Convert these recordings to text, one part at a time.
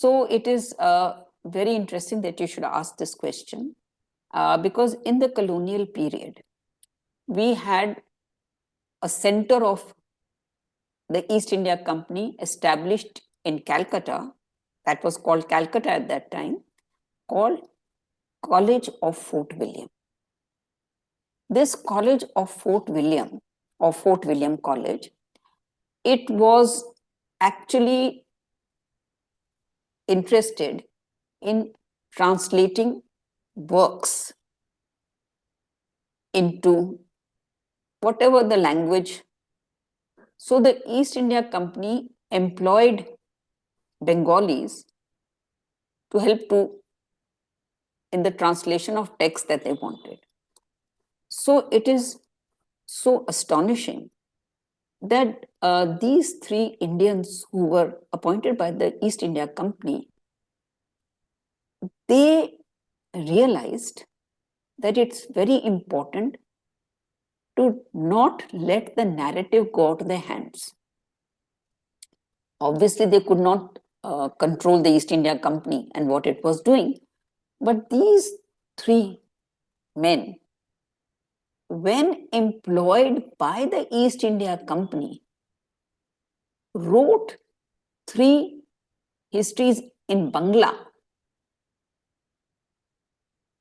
So it is very interesting that you should ask this question, because in the colonial period, we had a center of the East India Company established in Calcutta, that was called Calcutta at that time, called College of Fort William. This College of Fort William, or Fort William College, it was actually interested in translating works into whatever the language. So the East India Company employed Bengalis to help in the translation of texts that they wanted. So it is so astonishing that these three Indians who were appointed by the East India Company, they realized that it's very important to not let the narrative go out of their hands. Obviously, they could not control the East India Company and what it was doing. But these three men, when employed by the East India Company, wrote three histories in Bangla,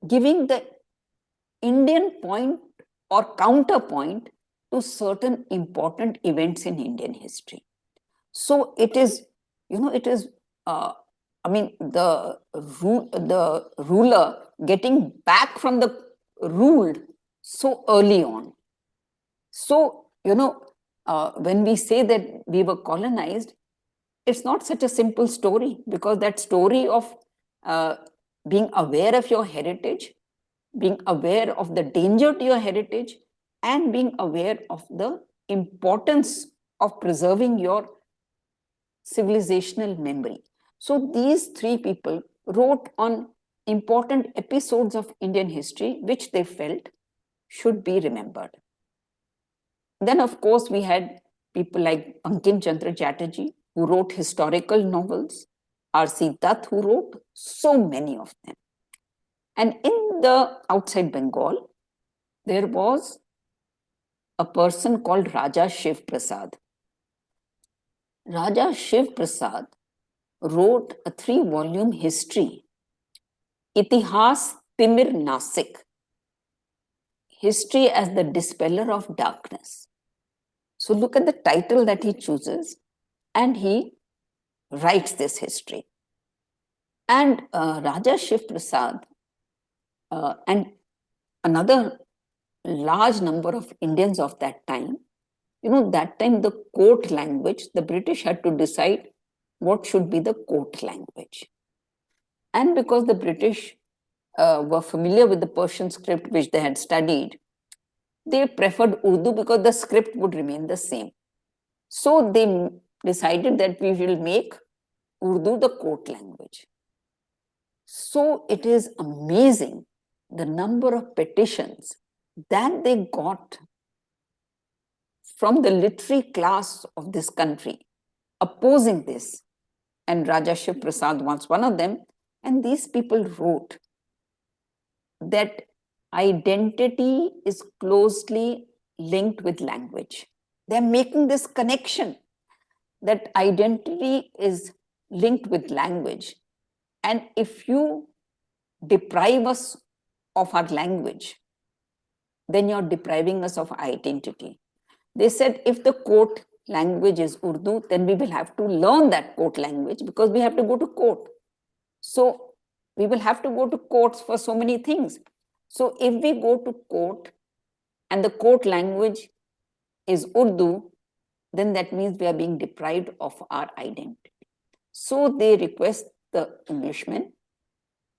giving the Indian point or counterpoint to certain important events in Indian history. So it is, the ruler getting back from the ruled so early on. So, when we say that we were colonized, it's not such a simple story, because that story of being aware of your heritage, being aware of the danger to your heritage, and being aware of the importance of preserving your civilizational memory. So these three people wrote on important episodes of Indian history which they felt should be remembered. Then, of course, we had people like Bankim Chandra Chatterjee, who wrote historical novels, R.C. Dutt, who wrote so many of them. And in the outside Bengal, there was a person called Raja Shiv Prasad. Raja Shiv Prasad wrote a 3-volume history, Itihas Timir Nasik, History as the Dispeller of Darkness. So look at the title that he chooses, and he writes this history. And Raja Shiv Prasad and another large number of Indians of that time, that time the court language, the British had to decide what should be the court language. And because the British were familiar with the Persian script which they had studied, they preferred Urdu because the script would remain the same. So they decided that we will make Urdu the court language. So it is amazing the number of petitions that they got from the literary class of this country opposing this. And Raja Shiv Prasad was one of them. And these people wrote that identity is closely linked with language. They're making this connection that identity is linked with language. And if you deprive us of our language, then you're depriving us of identity. They said if the court language is Urdu, then we will have to learn that court language because we have to go to court. So we will have to go to courts for so many things. So if we go to court and the court language is Urdu, then that means we are being deprived of our identity. So they request the Englishmen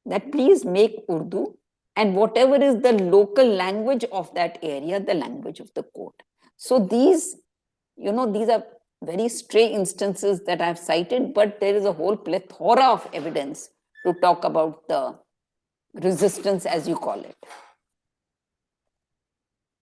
that please make Urdu and whatever is the local language of that area, the language of the court. So these are very stray instances that I've cited, but there is a whole plethora of evidence to talk about the resistance, as you call it.